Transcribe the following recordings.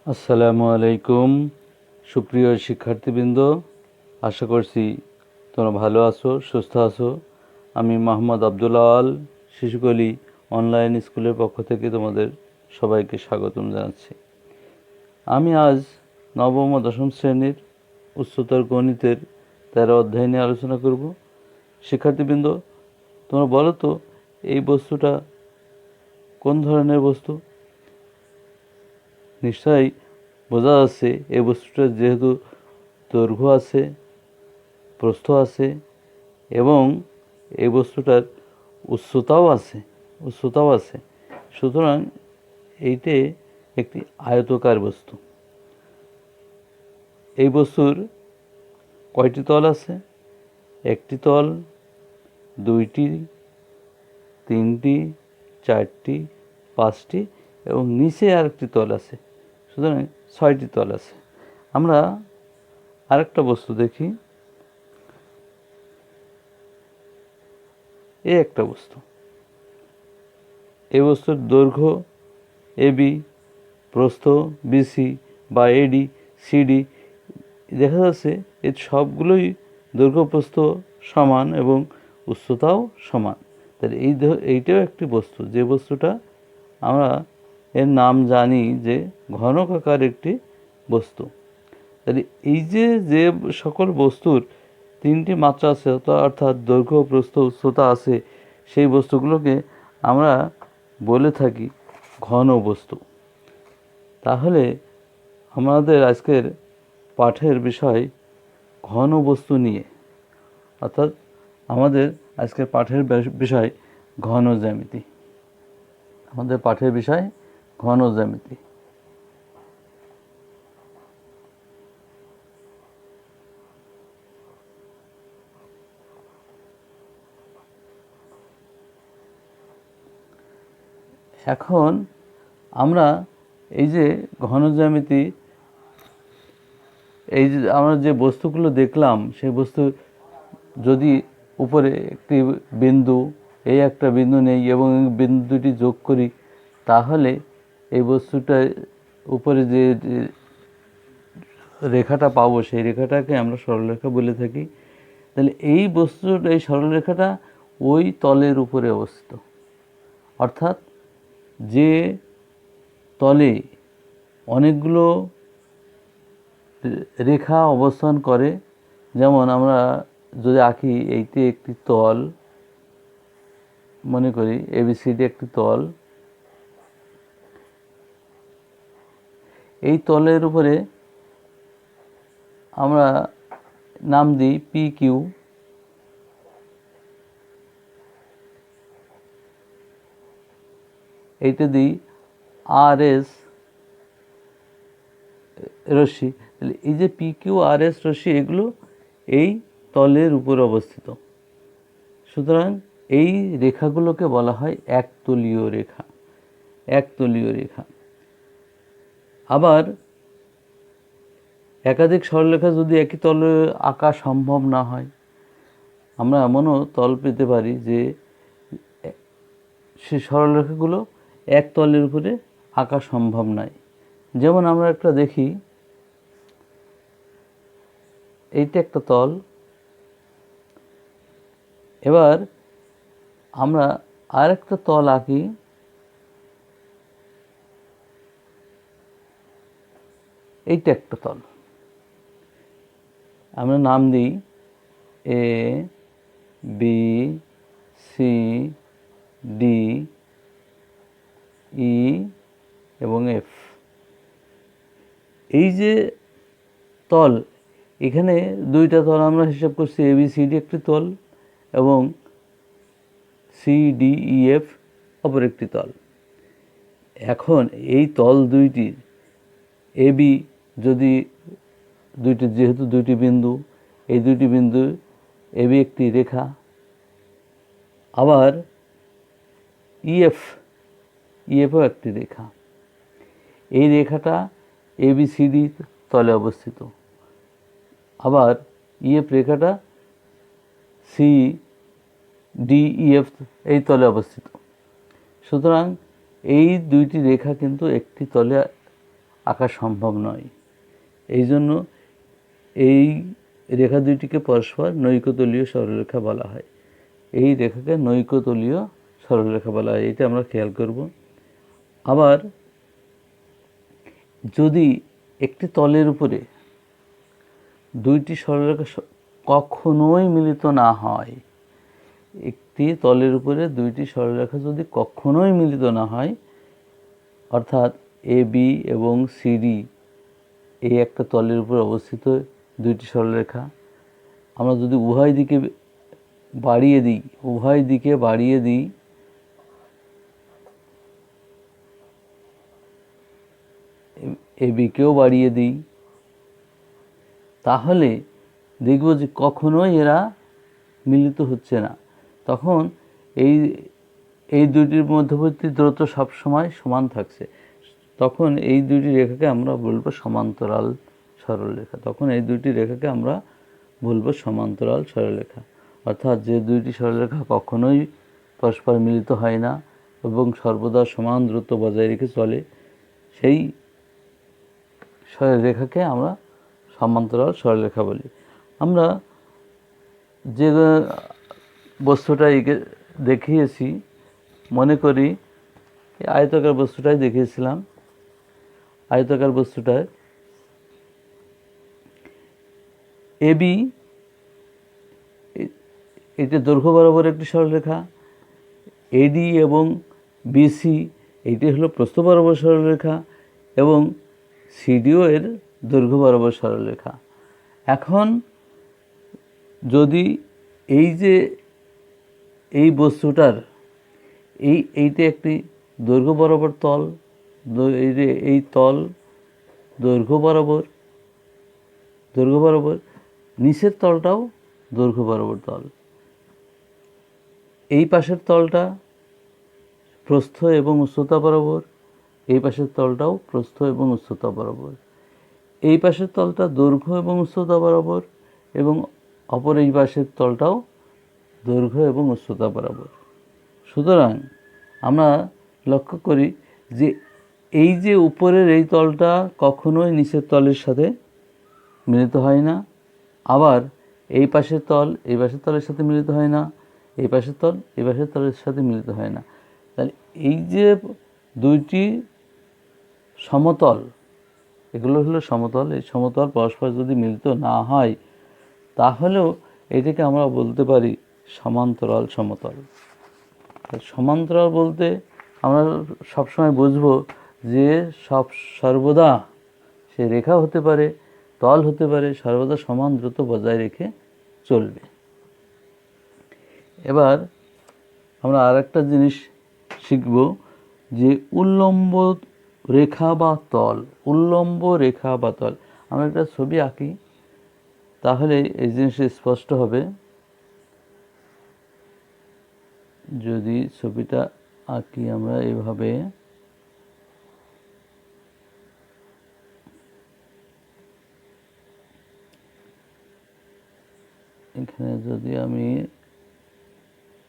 আসসালামু আলাইকুম সুপ্রিয় শিক্ষার্থীবৃন্দ, আশা করছি তোমরা ভালো আছো, সুস্থ আছো। আমি মোহাম্মদ আব্দুল আওয়াল শিশুকলি অনলাইন স্কুলের পক্ষ থেকে তোমাদের সবাইকে স্বাগতম জানাচ্ছি। আমি আজ নবম ও দশম শ্রেণীর উচ্চতর গণিতের 13 অধ্যায় নিয়ে আলোচনা করব। শিক্ষার্থীবৃন্দ, তোমরা বলো তো এই বস্তুটা কোন ধরনের বস্তু? নিশ্চয়ই বোঝা যাচ্ছে এই বস্তুটার যেহেতু দৈর্ঘ্য আছে, প্রস্থ আছে এবং এই বস্তুটার উচ্চতাও আছে, সুতরাং এইটি একটি আয়তকার বস্তু। এই বস্তুর কয়টি তল আছে? একটি তল, দুইটি, তিনটি, চারটি, পাঁচটি এবং নিচে আরেকটি তল আছে, সুতরাং 6টি তল আছে। আমরা আরেকটা বস্তু দেখি। এই একটা বস্তু, এই বস্তুর দৈর্ঘ্য এবি, প্রস্থ বিসি বা এডি, সিডি। দেখা যাচ্ছে এর সবগুলোই দৈর্ঘ্য প্রস্থ সমান এবং উচ্চতাও সমান। তাহলে এইটাও একটি বস্তু, যে বস্তুটা আমরা এর নাম জানি যে ঘনকাকার একটি বস্তু। তাহলে এই যে সকল বস্তুর 3টি মাত্রা আছে, অর্থাৎ দৈর্ঘ্য, প্রস্থ, উচ্চতা আছে, সেই বস্তুগুলোকে আমরা বলে থাকি ঘন বস্তু। তাহলে আমাদের আজকের পাঠের বিষয় ঘন বস্তু নিয়ে, অর্থাৎ আমাদের আজকের পাঠের বিষয় ঘন জ্যামিতি। আমাদের পাঠের বিষয় ঘন জ্যামিতি। এখন আমরা এই যে ঘন জ্যামিতি, এই যে আমরা যে বস্তুগুলো দেখলাম, সেই বস্তু যদি উপরে একটি বিন্দু, এই একটা বিন্দু নেই এবং বিন্দুটি যোগ করি, তাহলে এই বস্তুটার উপরে যে রেখাটা পাবো, সেই রেখাটাকে আমরা সরলরেখা বলে থাকি। তাহলে এই বস্তুর এই সরলরেখাটা ওই তলের উপরে অবস্থিত, অর্থাৎ যে তলে অনেকগুলো রেখা অবস্থান করে, যেমন আমরা যদি আঁকি, এইটি একটি তল, মনে করি এবিসিডি একটি তল। এই তলের উপরে আমরা নাম দিই পি কিউ। এইটা দিই আর এস রশ্মি। তাহলে এই যে পি কিউ আর এস রশ্মি, এগুলো এই তলের উপর অবস্থিত। সুতরাং এই রেখাগুলোকে বলা হয় একতলীয় রেখা। একতলীয় রেখা। আবার একাধিক সরলরেখা যদি একই তলে আঁকা সম্ভব না হয়, আমরা এমনও তল পেতে পারি যে সেই সরলরেখাগুলো এক তলের উপরে আঁকা সম্ভব নয়। যেমন আমরা একটা দেখি, এইটা একটা তল। এবার আমরা আরেকটা তল আঁকি। এইটা একটা তল, আমরা নাম দিই A B C D E এবং এফ। এই যে তল, এখানে দুইটা তল আমরা হিসাব করছি, এ বি সি ডি একটি তল এবং সি ডি ই এফ অপর একটি তল। এখন এই তল দুইটির এ বি, যদি যেহেতু দুইটি বিন্দু, এই দুইটি বিন্দু এ বি একটি রেখা। আবার ইএফও একটি রেখা। এই রেখাটা এ বি সি ডি তলে অবস্থিত। আবার ইএফ রেখাটা সি ডি ই এফ এই তলে অবস্থিত। সুতরাং এই দুইটি রেখা কিন্তু একটি তলে আঁকা সম্ভব নয়। এই জন্য এই রেখা দুইটিকে পরস্পর নৈকতলীয় সরলরেখা বলা হয়। এই রেখাকে নৈকতলীয় সরলরেখা বলা হয়, এটা আমরা খেয়াল করব। আবার যদি একটি তলের উপরে দুইটি সরলরেখা কখনোই মিলিত না হয়, একটি তলের উপরে দুইটি সরলরেখা যদি কখনোই মিলিত না হয়, অর্থাৎ এ বি এবং সিডি এই একটা তলের উপর অবস্থিত দুইটি সরলরেখা, আমরা যদি উভয় দিকে বাড়িয়ে দিই এ বিকেও বাড়িয়ে দিই, তাহলে দেখব যে কখনোই এরা মিলিত হচ্ছে না। তখন এই দুইটির মধ্যবর্তী দূরত্ব সবসময় সমান থাকছে। তখন এই দুইটি রেখাকে আমরা বলবো সমান্তরাল সরলরেখা। অর্থাৎ যে দুইটি সরলরেখা কখনোই পরস্পর মিলিত হয় না এবং সর্বদা সমান দূরত্ব বজায় রেখে চলে, সেই রেখাকে আমরা সমান্তরাল সরলরেখা বলি। আমরা যে বস্তুটা দেখিয়েছি, মনে করি আয়তাকার বস্তুটাই দেখিয়েছিলাম। আয়তাকার বস্তুটায় এবি এটা দৈর্ঘ্য বরাবর একটি সরলরেখা, এডি এবং বিসি এইটি হলো প্রস্থ বরাবর সরলরেখা এবং সিডিও এর দৈর্ঘ্য বরাবর সরলরেখা। এখন যদি এই বস্তুটার এইটা একটি দৈর্ঘ্য বরাবর তল, এই তল দৈর্ঘ্য বরাবর, নিচের তলটাও দৈর্ঘ্য বরাবর তল, এই পাশের তলটা প্রস্থ এবং উচ্চতা বরাবর, এই পাশের তলটাও প্রস্থ এবং উচ্চতা বরাবর, এই পাশের তলটা দৈর্ঘ্য এবং উচ্চতা বরাবর এবং অপর এই পাশের তলটাও দৈর্ঘ্য এবং উচ্চতা বরাবর। সুতরাং আমরা লক্ষ্য করি যে এই যে উপরের এই তলটা কখনোই নিচের তলের সাথে মিলিত হয় না, আবার এই পাশের তল এই পাশের তলের সাথে মিলিত হয় না, এই পাশের তল এই পাশের তলের সাথে মিলিত হয় না। তাহলে এই যে দুইটি সমতল, এগুলো হলো সমতল, এই সমতল পরস্পর যদি মিলিত না হয় তাহলেও এটাকে আমরা বলতে পারি সমান্তরাল সমতল। সমান্তরাল বলতে আমরা সবসময় বুঝবো যে সর্বদা সে রেখা হতে পারে, তল হতে পারে, সর্বদা সমান দূরত্ব বজায় রেখে চলবে। এবার আমরা আরেকটা জিনিস শিখব যে উল্লম্ব রেখা বা তল। আমরা একটা ছবি আঁকি, তাহলে এই জিনিসটা স্পষ্ট হবে। যদি ছবিটা আঁকি আমরা এভাবে, এখানে যদি আমি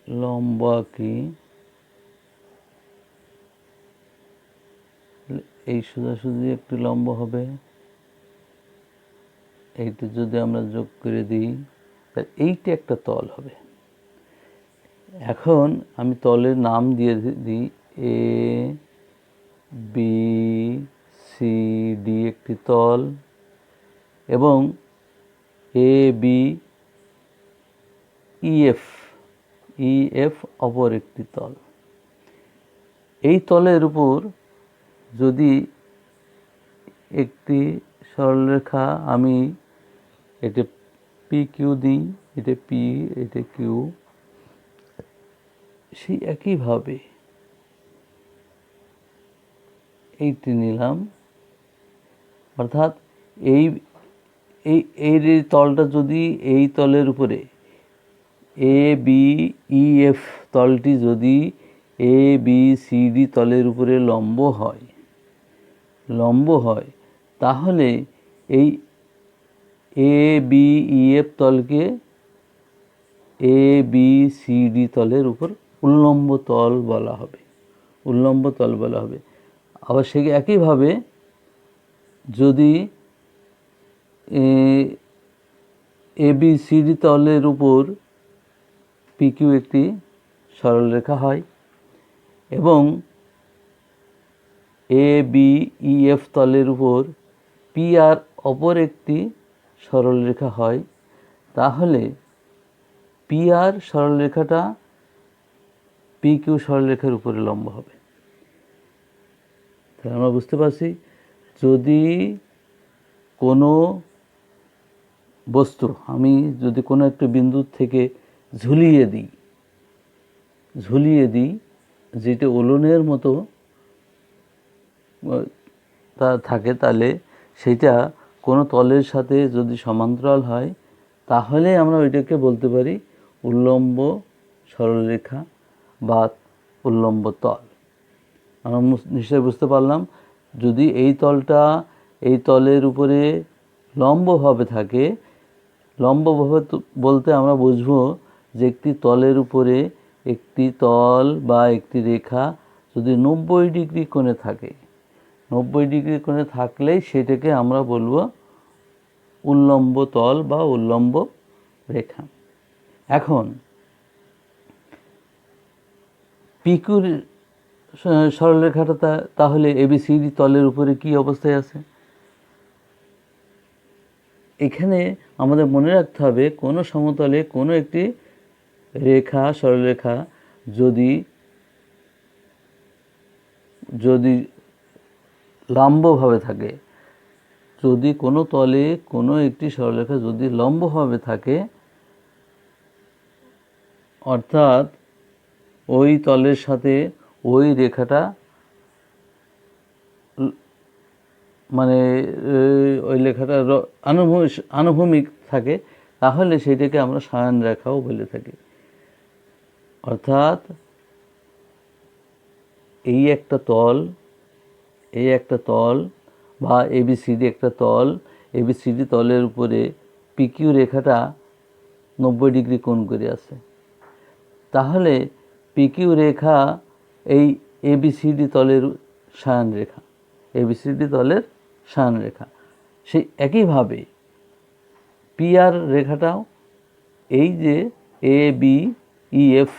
লম্ব আঁকি, এই সোজাসুজি একটি লম্ব হবে, এইটা যদি আমরা যোগ করে দিই তাহলে এইটা একটা তল হবে। এখন আমি তলের নাম দিয়ে দিই এ বি সি ডি একটি তল এবং এ বি ইএফ অপর একটি তল। এই তলের উপর যদি একটি সরলরেখা আমি এটা পি কিউ দিই, এটা পি, এটা কিউ, সেই একইভাবে এইটি নিলাম। অর্থাৎ এই তলটা যদি এই তলের উপরে এ বি ইএফ তলটি যদি এ বি সি ডি তলের উপরে লম্ব হয় তাহলে এই A B EF তলকে A B C D তলের উপর উল্লম্ব তল বলা হবে। আবার সে একইভাবে যদি ABCD তলের উপর PQ একটি সরলরেখা হয় এবং ABEF তলের উপর PR অপর একটি সরলরেখা হয়, তাহলে PR সরলরেখাটা PQ সরলরেখার উপরে লম্ব হবে। তাহলে আমরা বুঝতে পারছি, যদি কোনো বস্তু আমি যদি কোনো একটা বিন্দু থেকে ঝুলিয়ে দিই যেটা উলনের মতো তা থাকে, তাহলে সেটা কোনো তলের সাথে যদি সমান্তরাল হয় তাহলে আমরা ওইটাকে বলতে পারি উল্লম্ব সরলরেখা বা উল্লম্ব তল। আমরা নিশ্চয়ই বুঝতে পারলাম, যদি এই তলটা এই তলের উপরে লম্বভাবে থাকে, লম্বভাবে বলতে আমরা বুঝবো যে একটি তলের উপরে একটি তল বা একটি রেখা যদি 90 ডিগ্রি কোণে থাকে, 90 ডিগ্রি কোণে থাকলেই সেটাকে আমরা বলবো উল্লম্ব তল বা উল্লম্ব রেখা। এখন পিকিউর সরলরেখাটা তাহলে ABCD তলের উপরে কি অবস্থায় আছে? এখানে আমাদের মনে রাখতে হবে, কোনো সমতলে কোনো একটি রেখা সরলরেখা যদি লম্বভাবে থাকে, যদি কোনো তলে কোনো একটি সরলরেখা যদি লম্বভাবে থাকে, অর্থাৎ ওই তলের সাথে ওই রেখাটা মানে ওই লেখাটা আনুভূমিক থাকে, তাহলে সেটাকে আমরা সায়ন রেখাও বলে থাকি। অর্থাৎ এই একটা তল বা ABCD একটা তল, ABCD তলের উপরে PQ রেখাটা 90 ডিগ্রি কোণ করে আছে, তাহলে PQ রেখা এই ABCD তলের সায়ন রেখা, ABCD তলের সায়ন রেখা। সেই একইভাবে PR রেখাটাও এই যে ABEF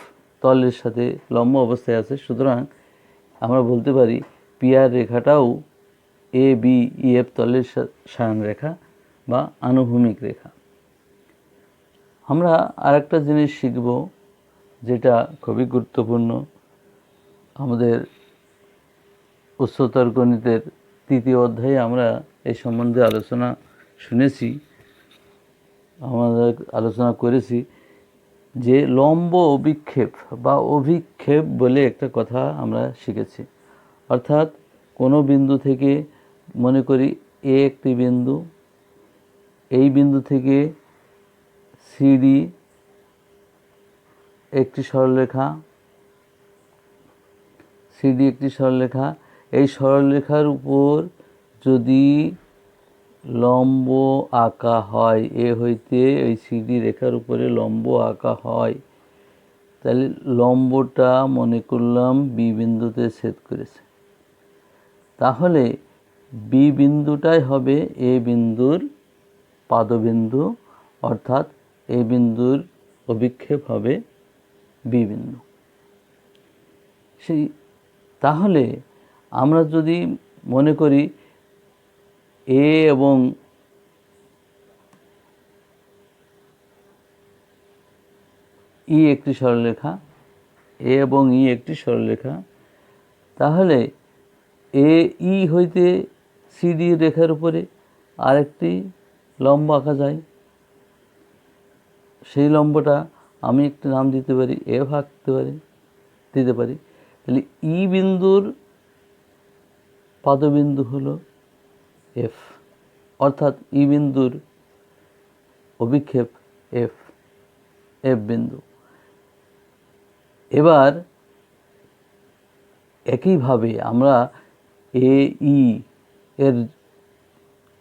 তলের সাথে লম্ব অবস্থায় আছে, সুতরাং আমরা বলতে পারি PR রেখাটাও ABEF তলের সায়ন রেখা বা আনুভূমিক রেখা। আমরা আরেকটা জিনিস শিখব যেটা খুবই গুরুত্বপূর্ণ, আমাদের উচ্চতর গণিতের 3য় অধ্যায়ে আমরা এই সম্বন্ধে আলোচনা শুনেছি, আমাদের আলোচনা করেছি যে লম্ব অভিক্ষেপ বা অভিক্ষেপ বলে একটা কথা আমরা শিখেছি। অর্থাৎ কোনো বিন্দু থেকে, মনে করি এ একটি বিন্দু, এই বিন্দু থেকে CD একটি সরলরেখা, এই সরলরেখার উপর যদি লম্ব আঁকা হয়, এ হইতে এই CD রেখার উপরে লম্ব আঁকা হয়, তাহলে লম্বটা মনে করলাম B বিন্দুতে ছেদ করেছে, তাহলে B বিন্দুটাই হবে A বিন্দুর পাদবিন্দু, অর্থাৎ A বিন্দুর অভিক্ষেপ হবে B বিন্দু। তাহলে আমরা যদি মনে করি A এবং E একটি সরলরেখা, A এবং E একটি সরলরেখা, তাহলে AE হইতে CD রেখার উপরে আরেকটি লম্ব আঁকা যায়, সেই লম্বটা আমি একটি নাম দিতে পারি F দিতে পারি। তাহলে E বিন্দুর পাদবিন্দু হলো F, অর্থাৎ E বিন্দুর অভিক্ষেপ F বিন্দু। এবার একইভাবে আমরা AE এর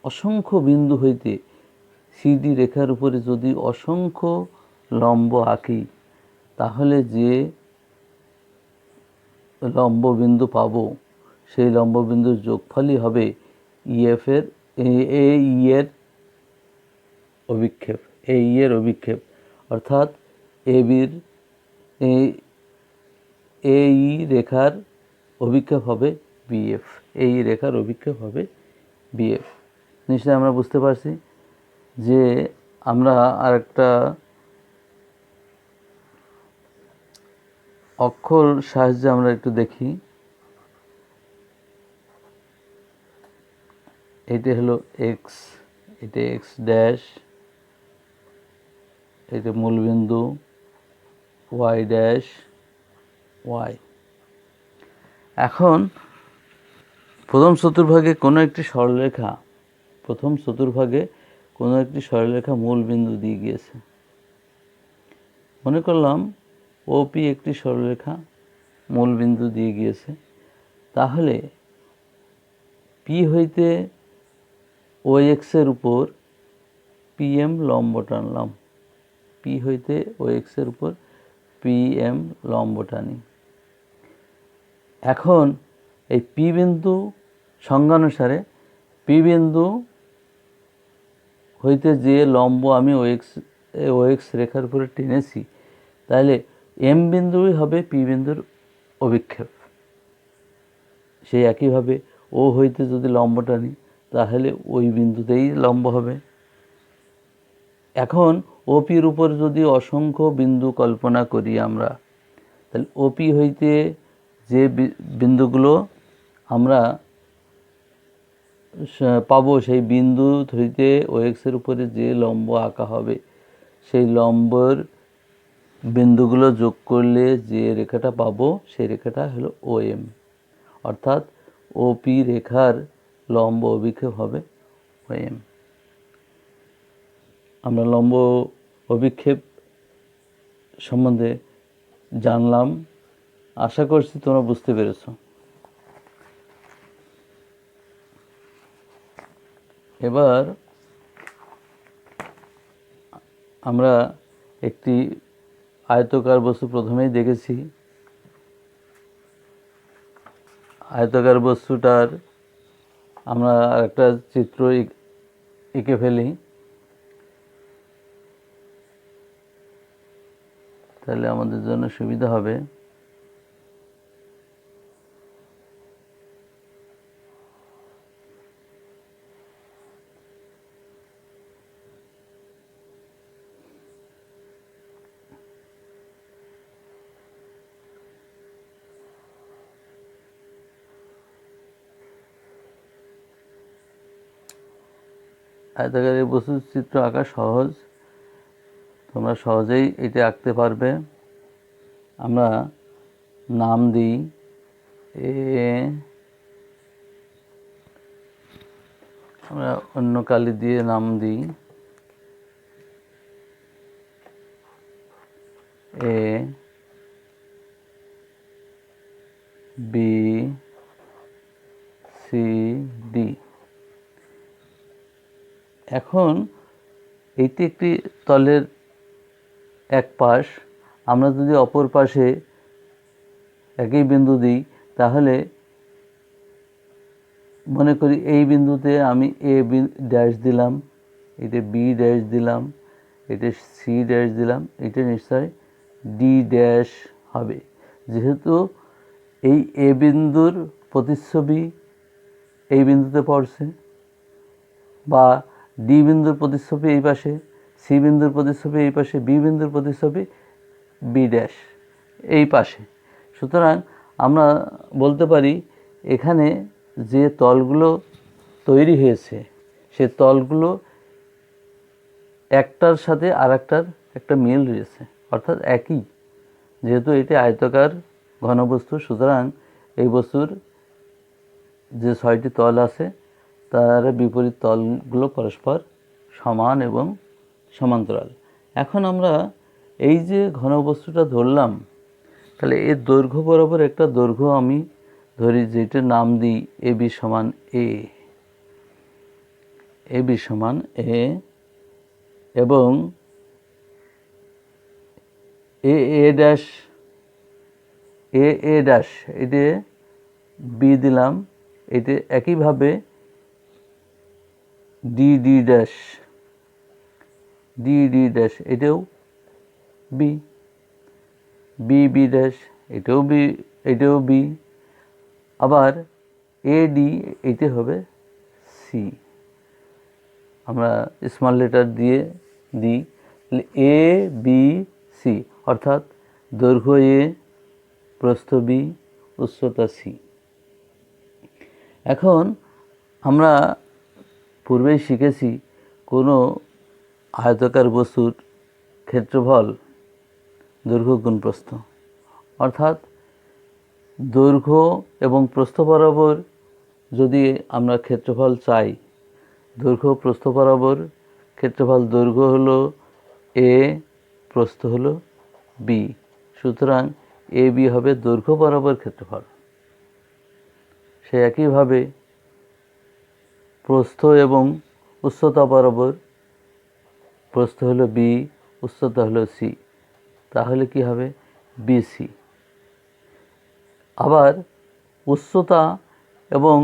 অসংখ্য বিন্দু হইতে CD রেখার উপরে যদি অসংখ্য লম্ব আঁকি, তাহলে যে লম্ব বিন্দু পাবো সেই লম্ব বিন্দুর যোগফলই হবে EF এর এ ই এর অভিক্ষেপ, এ ই এর অভিক্ষেপ, অর্থাৎ এ বির এ ই রেখার অভিক্ষেপ হবে বিএফ, এ ই রেখার অভিক্ষেপ হবে বিএফ। নিশ্চয়ই আমরা বুঝতে পারছি যে আমরা আরেকটা অক্ষর সাহায্যে আমরা একটু দেখি। এটা হলো এক্স, এটা এক্স ড্যাশ, এটা মূলবিন্দু, ওয়াই ড্যাশ ওয়াই। এখন প্রথম চতুর্ভাগে কোনো একটি সরলরেখা, প্রথম চতুর্ভাগে কোনো একটি সরলরেখা মূল বিন্দু দিয়ে গিয়েছে। মনে করলাম ওপি একটি সরলরেখা মূল বিন্দু দিয়ে গিয়েছে, তাহলে পি হইতে ও এক্সের উপর পি এম লম্ব টানলাম, পি হইতে ও এক্সের উপর পি এম লম্ব টানি। এখন এই পি বিন্দু সংজ্ঞানুসারে পি বিন্দু হইতে যে লম্ব আমি ও এক্স রেখার উপরে টেনেছি, তাহলে এম বিন্দুই হবে পি বিন্দুর অভিক্ষেপ। সেই একইভাবে ও হইতে যদি লম্ব টানি তাহলে ওই বিন্দুতেই লম্ব হবে। এখন ওপির উপর যদি অসংখ্য বিন্দু কল্পনা করি আমরা, তাহলে ওপি হইতে যে বিন্দুগুলো আমরা পাবো, সেই বিন্দু হইতে ও এক্সের উপরে যে লম্ব আঁকা হবে, সেই লম্বর বিন্দুগুলো যোগ করলে যে রেখাটা পাবো সেই রেখাটা হলো ও এম, অর্থাৎ ওপি রেখার লম্ব অভিক্ষেপ হবে ও এম। আমরা লম্ব অভিক্ষেপ সম্বন্ধে জানলাম, আশা করছি তোমরা বুঝতে পেরেছো। এবার আমরা একটি আয়তকার বস্তু প্রথমেই দেখেছি। আয়তকার বস্তুটার আমরা একটা চিত্র এঁকে ফেলি, তাহলে আমাদের জন্য সুবিধা হবে। আয়তাকারের বস্তুর চিত্র আঁকা সহজ, তোমরা সহজেই এটা আঁকতে পারবে। আমরা নাম দিই এ, আমরা অন্য কালি দিয়ে নাম দিই এ বি সি ডি। এখন এইটি একটি তলের এক পাশ, আমরা যদি অপর পাশে একই বিন্দু দিই, তাহলে মনে করি এই বিন্দুতে আমি এ ড্যাশ দিলাম, এটা বি ড্যাশ দিলাম, এটা সি ড্যাশ দিলাম, এটা নিশ্চয় ডি ড্যাশ হবে, যেহেতু এই এ বিন্দুর প্রতিচ্ছবি এই বিন্দুতে পড়ছে, বা ডি বিন্দুর প্রতিচ্ছবি এই পাশে, সি বিন্দুর প্রতিচ্ছবি এই পাশে, বি বিন্দুর প্রতিচ্ছবি বি ড্যাশ এই পাশে। সুতরাং আমরা বলতে পারি এখানে যে তলগুলো তৈরি হয়েছে সে তলগুলো একটার সাথে আর একটা মিল রয়েছে, অর্থাৎ একই। যেহেতু এটি আয়তাকার ঘনবস্তু, সুতরাং এই বস্তুর যে 6টি তল আছে তার বিপরীত তলগুলো পরস্পর সমান এবং সমান্তরাল। এখন আমরা এই যে ঘনবস্তুটা ধরলাম, তাহলে এর দৈর্ঘ্য বরাবর একটা দৈর্ঘ্য আমি ধরি, যেটার নাম দিই এ বি সমান এ, এ বি সমান এ, এবং এ এ ড্যাশ, এ ড্যাশ এটা বি দিলাম, এটা একইভাবে D D dash, D D dash এটাও বি, বি বি ড্যাশ এটাও বি, এটাও বি। আবার এ ডি এটা হবে সি। আমরা স্মল লেটার দিয়ে দিই, এ বি সি, অর্থাৎ দৈর্ঘ্য এ, প্রস্থ বি, উচ্চতা সি। এখন আমরা পূর্বেই শিখেছি কোনো আয়তাকার বস্তুর ক্ষেত্রফল দৈর্ঘ্য গুণ প্রস্থ, অর্থাৎ দৈর্ঘ্য এবং প্রস্থ বরাবর যদি আমরা ক্ষেত্রফল চাই, দৈর্ঘ্য প্রস্থ বরাবর ক্ষেত্রফল, দৈর্ঘ্য হলো এ, প্রস্থ হলো বি, সুতরাং এ বি হবে দৈর্ঘ্য বরাবর ক্ষেত্রফল। সে একইভাবে প্রস্থ এবং উচ্চতা বরাবর, প্রস্থ হলো বি, উচ্চতা হলো সি, তাহলে কি হবে বিসি। আবার উচ্চতা এবং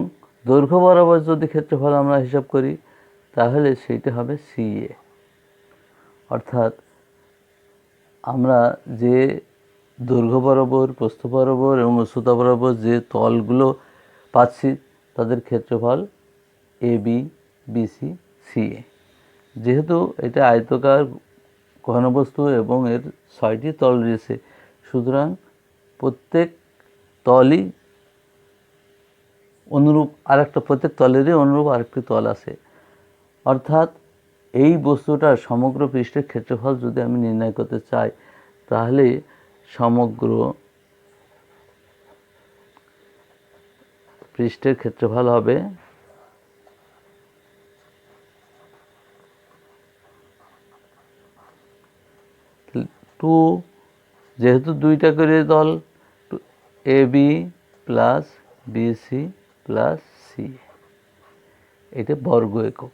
দৈর্ঘ্য বরাবর যদি ক্ষেত্রফল আমরা হিসাব করি তাহলে সেইটা হবে সিএ। অর্থাৎ আমরা যে দৈর্ঘ্য বরাবর, প্রস্থ বরাবর এবং উচ্চতা বরাবর যে তলগুলো পাচ্ছি তাদের ক্ষেত্রফল এ বি, বিসি, সিএ। যেহেতু এটা আয়তকার ঘনবস্তু এবং এর 6টি তল রয়েছে, সুতরাং প্রত্যেক তলই অনুরূপ আরেকটা, প্রত্যেক তলেরই অনুরূপ আরেকটি তল আছে। অর্থাৎ এই বস্তুটার সমগ্র পৃষ্ঠের ক্ষেত্রফল যদি আমি নির্ণয় করতে চাই তাহলে সমগ্র পৃষ্ঠের ক্ষেত্রফল হবে টু, যেহেতু দুইটা করে তল, A B plus B C plus C, এটা বর্গ একক,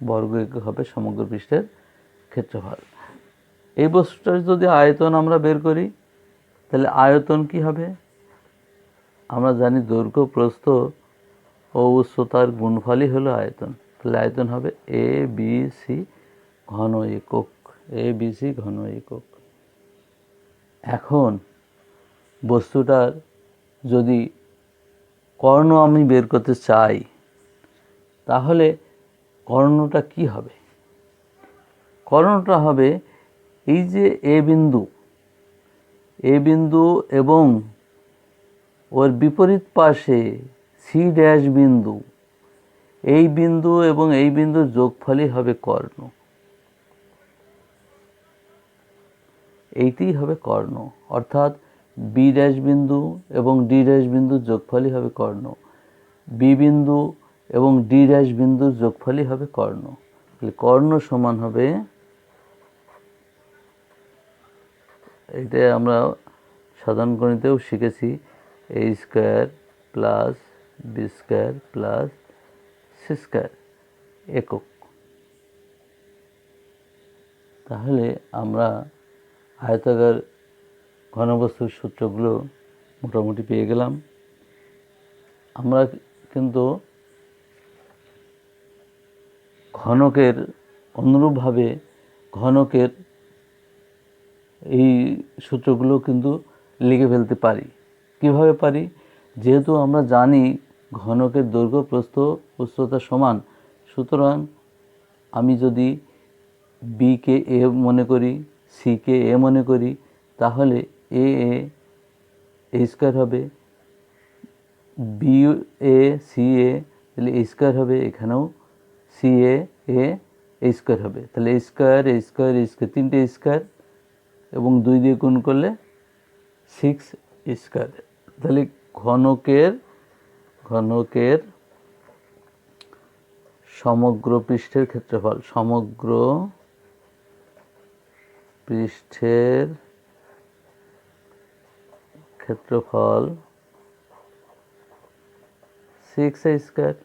বর্গ একক হবে সমগ্র পৃষ্ঠের ক্ষেত্রফল। এই বস্তুটার যদি আয়তন আমরা বের করি তাহলে আয়তন কি হবে? আমরা জানি দৈর্ঘ্য, প্রস্থ ও উচ্চতার গুণফলই হলো আয়তন। তাহলে আয়তন হবে এ বি সি ঘন একক, এ বি সি ঘন একক। এখন বস্তুটার যদি কর্ণ আমি বের করতে চাই তাহলে কর্ণটা কি হবে? কর্ণটা হবে এই যে এ বিন্দু, এ বিন্দু এবং ওর বিপরীত পাশে সি ড্যাশ বিন্দু, এই বিন্দু এবং এই বিন্দুর যোগফলই হবে কর্ণ। এইটিই হবে কর্ণ, অর্থাৎ বি ড্যাশ বিন্দু এবং ডি ড্যাশ বিন্দুর যোগফলই হবে কর্ণ, বি বিন্দু এবং ডি ড্যাশ বিন্দুর যোগফলই হবে কর্ণ। তাহলে কর্ণ সমান হবে, এটা আমরা সাধারণ গণিতেও শিখেছি, A square plus B square plus C square একক। তাহলে আমরা আয়তাকার ঘনবস্তুর সূত্রগুলো মোটামুটি পেয়ে গেলাম। আমরা কিন্তু ঘনকের অনুরূপভাবে ঘনকের এই সূত্রগুলো কিন্তু লিখে ফেলতে পারি। কিভাবে পারি? যেহেতু আমরা জানি ঘনকের দৈর্ঘ্য, প্রস্থ, উচ্চতা সমান, সুতরাং আমি যদি বিকে এ মনে করি, সিকে এ মনে করি, তাহলে এ এ স্কোয়ার হবে, বি এ সি এ, তাহলে এ স্কোয়ার হবে, এখানেও সি এ স্কোয়ার হবে। তাহলে এ স্কোয়ার, এ স্কোয়ার, এ স্কোয়ার, তিনটে স্কোয়ার এবং 2 দিয়ে গুণ করলে 6 স্কোয়ার। তাহলে ঘনকের সমগ্র পৃষ্ঠের ক্ষেত্রফল, সমগ্র পৃষ্ঠের ক্ষেত্রফল 6 স্কোয়ার।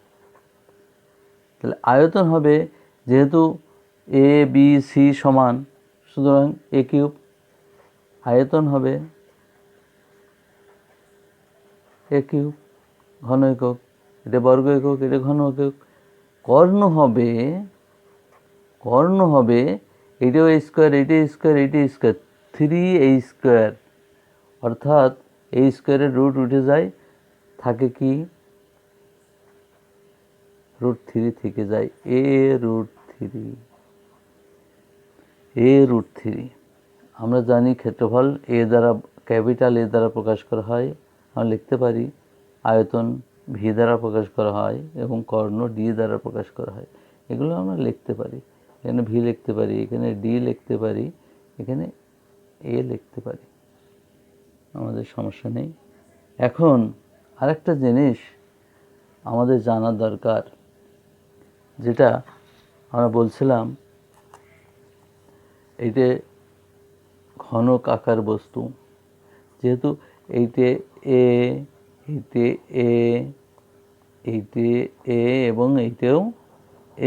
তাহলে আয়তন হবে, যেহেতু এ বি সি সমান, সুতরাং এ কিউব। আয়তন হবে এ কিউব, ঘন একক, এটা বর্গ একক, এটা ঘন একক। কর্ণ হবে এইটাও a স্কোয়ার, এইটা স্কোয়ার, এইটা স্কোয়ার, 3a স্কোয়ার, অর্থাৎ a স্কোয়ারের রুট উঠে যায়, থাকে কি √3 থেকে যায় a√3। আমরা জানি ক্ষেত্রফল a দ্বারা, ক্যাপিটাল A দ্বারা প্রকাশ করা হয়। আমরা লিখতে পারি আয়তন v দ্বারা প্রকাশ করা হয় এবং কর্ণ d দ্বারা প্রকাশ করা হয়। এগুলো আমরা লিখতে পারি, এখানে v লিখতে পারি, এখানে d লিখতে পারি, এখানে a লিখতে পারি, আমাদের সমস্যা নেই। এখন আরেকটা জিনিস আমাদের জানা দরকার, যেটা আমরা বলছিলাম এইটা ঘনক আকার বস্তু, যেহেতু এইটে এ, এইটে এ, এইটে এ এবং এইটেও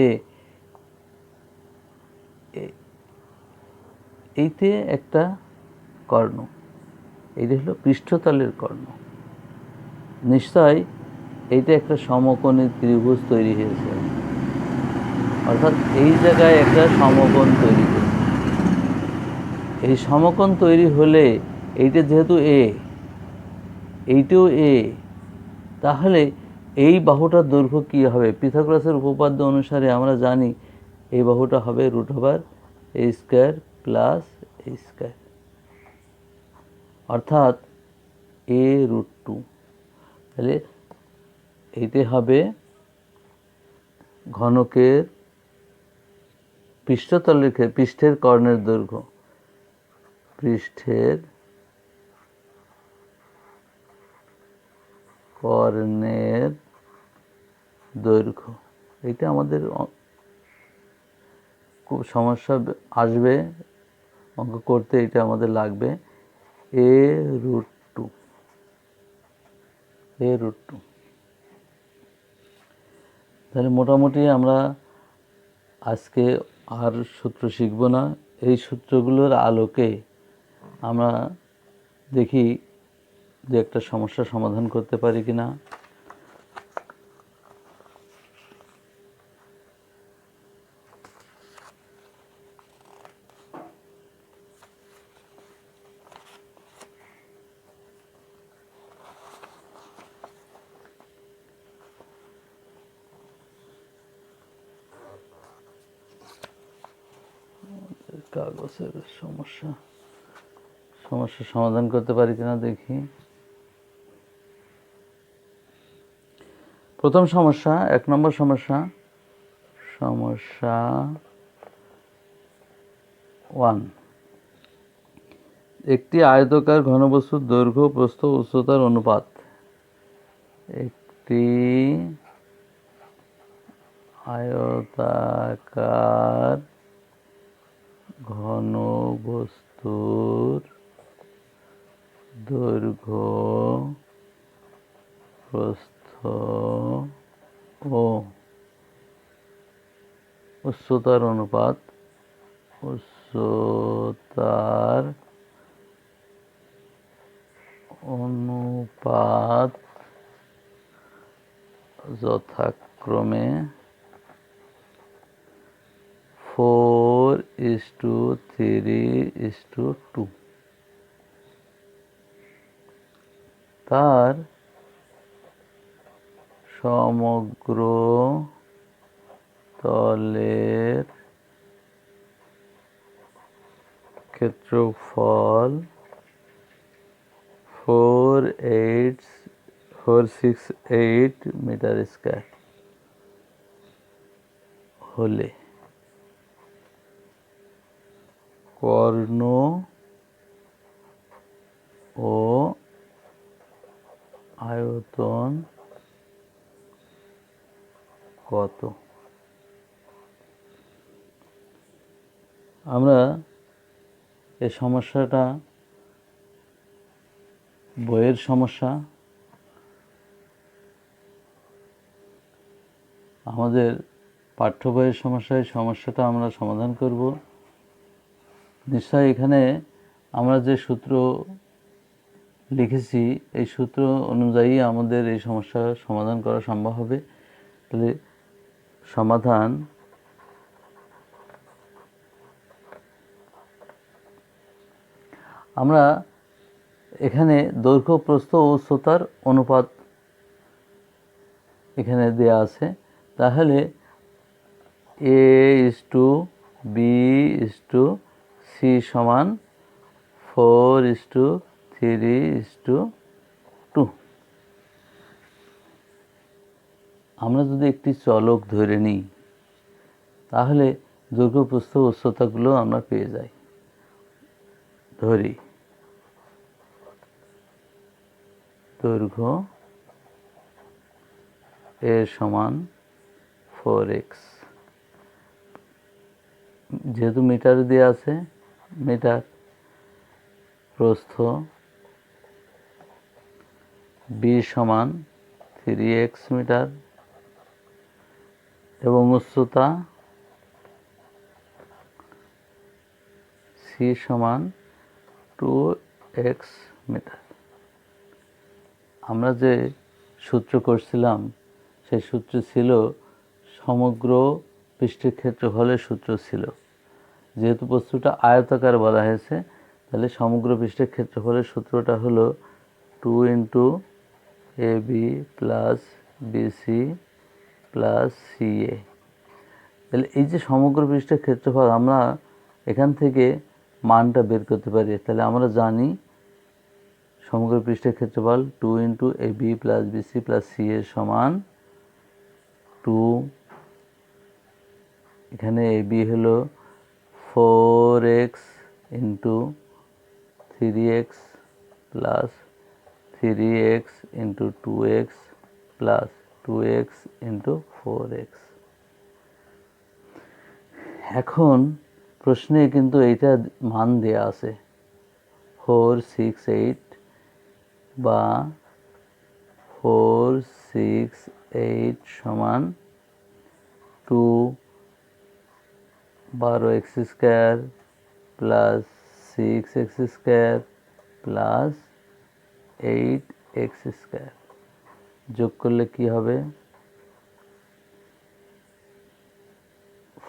এ, এইটে একটা কর্ণ, এইটা হলো পৃষ্ঠতলের কর্ণ। নিশ্চয় এইটা একটা সমকোণী ত্রিভুজ তৈরি হয়েছে, অর্থাৎ এই জায়গায় একটা সমকোণ তৈরি হয়েছে। এই সমকোণ তৈরি হলে এইটা যেহেতু এ, এইটাও এ, তাহলে এই বাহুটার দৈর্ঘ্য কী হবে? পিথাগোরাসের উপপাদ্য অনুসারে আমরা জানি এই বাহুটা হবে √a square plus a square, অর্থাৎ a√2। তাহলে এইটা হবে ঘনকের পৃষ্ঠের কর্ণের দৈর্ঘ্য, পৃষ্ঠের কর্ণের দৈর্ঘ্য। এটা আমাদের খুব সমস্যা আসবে অঙ্ক করতে, এটা আমাদের লাগবে a√2। তাহলে মোটামুটি আমরা আজকে আর সূত্র শিখব না। এই সূত্রগুলোর আলোকে আমরা দেখি যে একটা সমস্যার সমাধান করতে পারি কিনা। কাগজের সমস্যার সমাধান করতে পারি কিনা দেখি। প্রথম সমস্যা, 1 নম্বর সমস্যা 1। একটি আয়তাকার ঘনবস্তুর দৈর্ঘ্য, প্রস্থ, উচ্চতার অনুপাত। একটি আয়তাকার ঘনবস্তুর দৈর্ঘ্য, প্রস্থ ও উচ্চতার অনুপাত যথাক্রমে 4:3:2। তার সমগ্র তলের ক্ষেত্রফল 468 মিটার স্কয়ার হলে কর্ণ ও আয়তন কত? আমরা এই সমস্যাটা বইয়ের সমস্যা, আমাদের পাঠ্য বইয়ের সমস্যা, এই সমস্যাটা আমরা সমাধান করব। নিশ্চয়ই এখানে আমরা যে সূত্র লিখেছি এই সূত্র অনুযায়ী আমাদের এই সমস্যার সমাধান করা সম্ভব হবে। তাহলে সমাধান আমরা এখানে দৈর্ঘ্য, প্রস্থ ও উচ্চতার অনুপাত এখানে দেয়া আছে। তাহলে A:B:C সমান 4:3:2। আমরা যদি একটি চলক ধরে নিই তাহলে দৈর্ঘ্য, প্রস্থ, উচ্চতাগুলো আমরা পেয়ে যাই। ধরি দৈর্ঘ্য এর সমান 4x, যেহেতু মিটার দেওয়া আছে মিটার। প্রস্থ b সমান 3x মিটার এবং উচ্চতা c সমান 2x মিটার। আমরা যে সূত্র করছিলাম সেই সূত্র ছিল সমগ্র পৃষ্ঠের ক্ষেত্রফলের সূত্র ছিল। যেহেতু বস্তুটা আয়তাকার বলা হয়েছে তাহলে সমগ্র পৃষ্ঠের ক্ষেত্রফলের সূত্রটা হলো 2 × AB + BC + CA। তাহলে এই যে সমগ্র পৃষ্ঠের ক্ষেত্রফল আমরা এখান থেকে মানটা বের করতে পারি। তাহলে আমরা জানি সমগ্র পৃষ্ঠের ক্ষেত্রফল 2 × AB + BC + CA সমান 2। এখানে AB হলো 4x × 3x + 3x × 2x + 2x × 4x। এখন প্রশ্নে কিন্তু এইটা মান দেয়া আছে 4, 6, 8 বা 4, 6, 8 সমান 2 12x² + 6x² + 8x²। যোগ করলে কি হবে?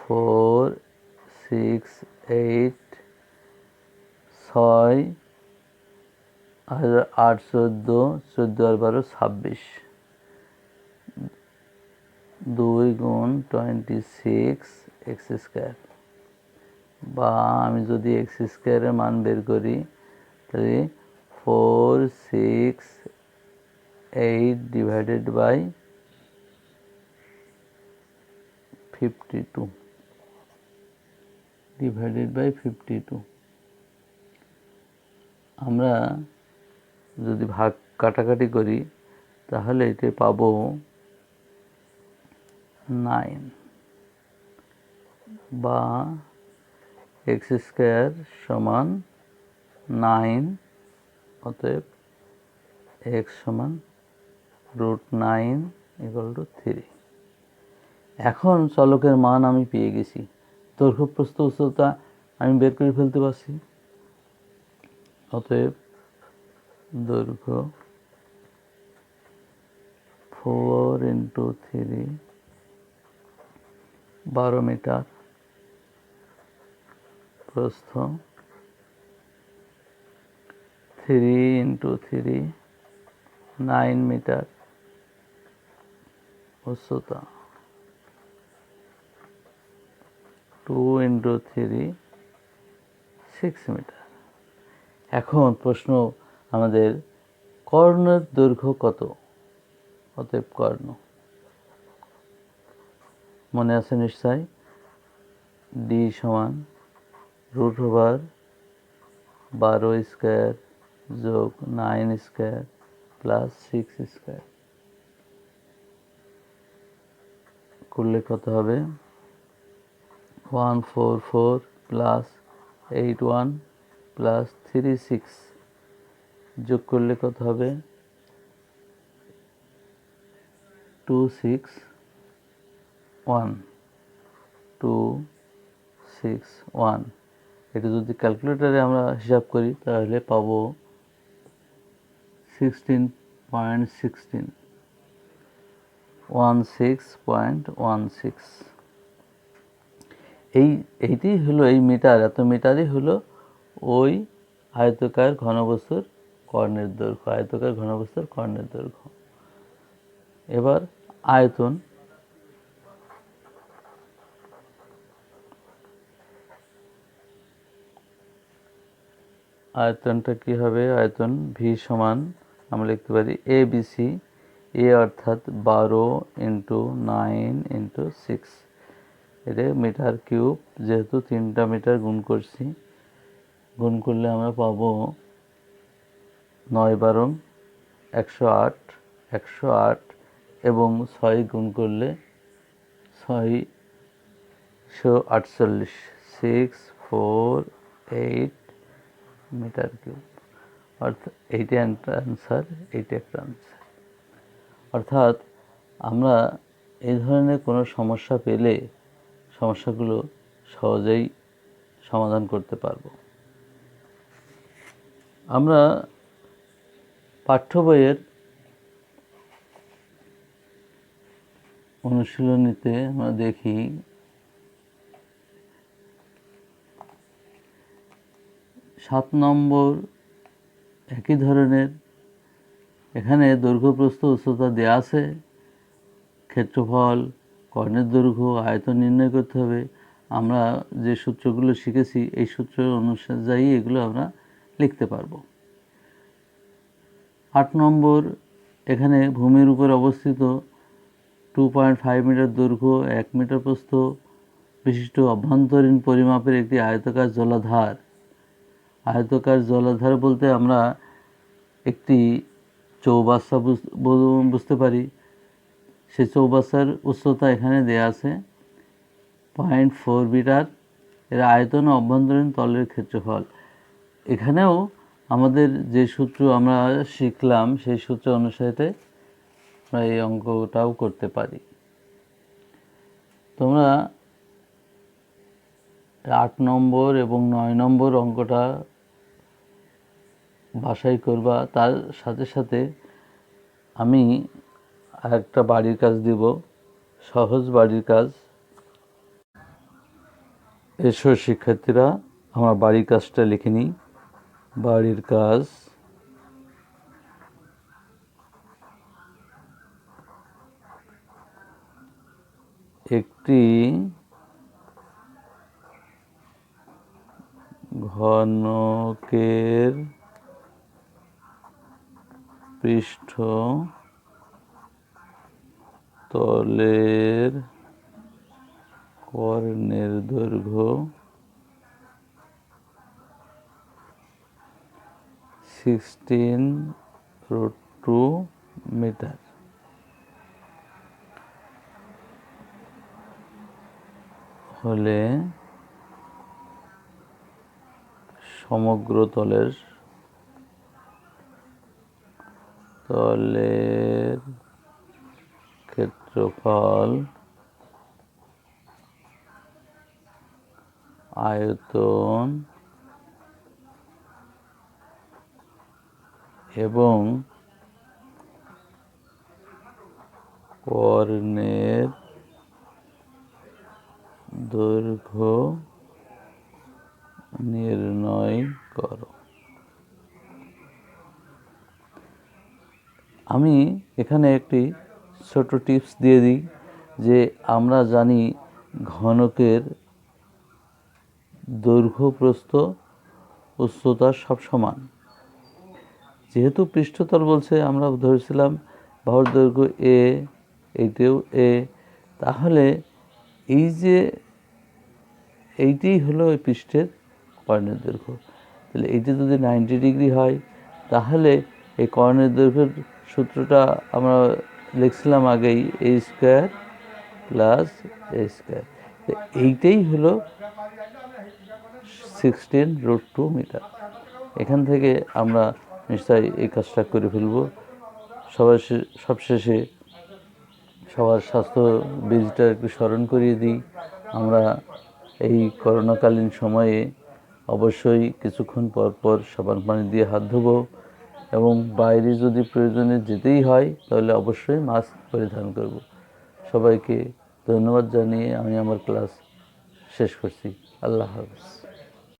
4, 6, 8, 6 আর 8, 14, 14 আর 12, 26। 2 × 26x²। বা আমি যদি x² এর মান বের করি তাহলে 4, 6, 8 / 52 /52। আমরা যদি ভাগ কাটাকাটি করি তাহলে এটা পাবো 9 বা x² সমান 9। অতএব x সমান √9 = 3। এখন চলকের মান আমি পেয়ে গেছি। দৈর্ঘ্য, প্রস্থ, উচ্চতা আমি বের করে ফেলতে পারছি। অতএব দৈর্ঘ্য 4 × 3 12 মিটার, প্রস্থ 3 × 3 9 মিটার, উচ্চতা 2 × 3 6 মিটার। এখন প্রশ্ন আমাদের কর্ণের দৈর্ঘ্য কত? অতএব কর্ণ মনে আছে নিশ্চয়। D সমান √12² + 9² + 6² করলে কত হবে? 144 + 81 + 36 যোগ করলে কত হবে? 261। এটা যদি ক্যালকুলেটরে আমরা হিসাব করি তাহলে পাবো 16.16। 16.16। এইটি হলো এই মিটার, এত মিটারই হলো ওই আয়তকার ঘনবস্তুর কর্ণের দৈর্ঘ্য, আয়তকার ঘনবস্তুর কর্ণের দৈর্ঘ্য। এবার আয়তন, আয়তনটা কি হবে? আয়তন ভি সমান আমরা লিখতে পারি এ বি সি, এ অর্থাৎ 12 × 9 × 6, এটা মিটার কিউব। যেহেতু 3টা মিটার গুণ করছি, গুণ করলে আমরা পাবো 9 × 12 108, 108 এবং 6 গুণ করলে 648, 648 মিটার কিউব। অর্থাৎ এইটা একটা আনসার, এইটা একটা আনসার। অর্থাৎ আমরা এই ধরনের কোনো সমস্যা পেলে সমস্যাগুলো সহজেই সমাধান করতে পারবো। আমরা পাঠ্য বইয়ের অনুশীলনীতে আমরা দেখি 7 নম্বর একই ধরনের, এখানে দৈর্ঘ্য প্রস্থ উচ্চতা দেওয়া আছে, ক্ষেত্রফল, কর্ণের দৈর্ঘ্য, আয়তন নির্ণয় করতে হবে। আমরা যে সূত্রগুলো শিখেছি এই সূত্র অনুযায়ী এগুলো আমরা লিখতে পারবো। 8 নম্বর, এখানে ভূমির উপর অবস্থিত 2.5 মিটার দৈর্ঘ্য 1 মিটার প্রস্থ বিশিষ্ট অভ্যন্তরীণ পরিমাপের একটি আয়তাকার জলাধার। আয়তাকার জলাধার বলতে আমরা একটি চৌবাচ্চা বুঝতে পারি। সেই চৌবাচ্চার উচ্চতা এখানে দেয়া আছে 0.4 মিটার, এর আয়তন ও অভ্যন্তরীণ তলের ক্ষেত্রফল। এখানেও আমাদের যে সূত্র আমরা শিখলাম সেই সূত্র অনুসারে আমরা এই অঙ্কটাও করতে পারি। তোমরা 8 নম্বর এবং 9 নম্বর অঙ্কটা বাসায় করবা। তার সাথে সাথে আমি আরেকটা বাড়ির কাজ দিব, সহজ বাড়ির কাজ। এসো শিক্ষার্থীরা, আমরা বাড়ির কাজটা লিখে নিই। বাড়ির কাজ, একটি ঘনকের পৃষ্ঠ তলের কর্ণের দৈর্ঘ্য 16√2 মিটার হলে সমগ্র তলের ক্ষেত্রফল, আয়তন এবং কর্ণের দৈর্ঘ্য নির্ণয় করো। আমি এখানে একটি ছোট টিপস দিয়ে দিই যে আমরা জানি ঘনকের দৈর্ঘ্য প্রস্থ উচ্চতা সব সমান। যেহেতু পৃষ্ঠতল বলছে, আমরা ধরেছিলাম বাহুর দৈর্ঘ্য এ, এইটাও এ, তাহলে এইটাই হলো ওই পৃষ্ঠের কর্ণের দৈর্ঘ্য। তাহলে এইটা যদি 90 ডিগ্রি হয় তাহলে এই কর্ণের দৈর্ঘ্যের সূত্রটা আমরা লিখছিলাম আগেই, a² + a²। এইটাই হলো 16√2 মিটার। এখান থেকে আমরা নিশ্চয়ই এই কাজটা করে ফেলব। সবশেষে সবার স্বাস্থ্য বীজটা একটু স্মরণ করিয়ে দিই। আমরা এই করোনাকালীন সময়ে অবশ্যই কিছুক্ষণ পর পর সাবান পানি দিয়ে হাত ধোবো এবং বাইরে যদি প্রয়োজনে যেতেই হয় তাহলে অবশ্যই মাস্ক পরিধান করব। সবাইকে ধন্যবাদ জানিয়ে আমি আমার ক্লাস শেষ করছি। আল্লাহ হাফেজ।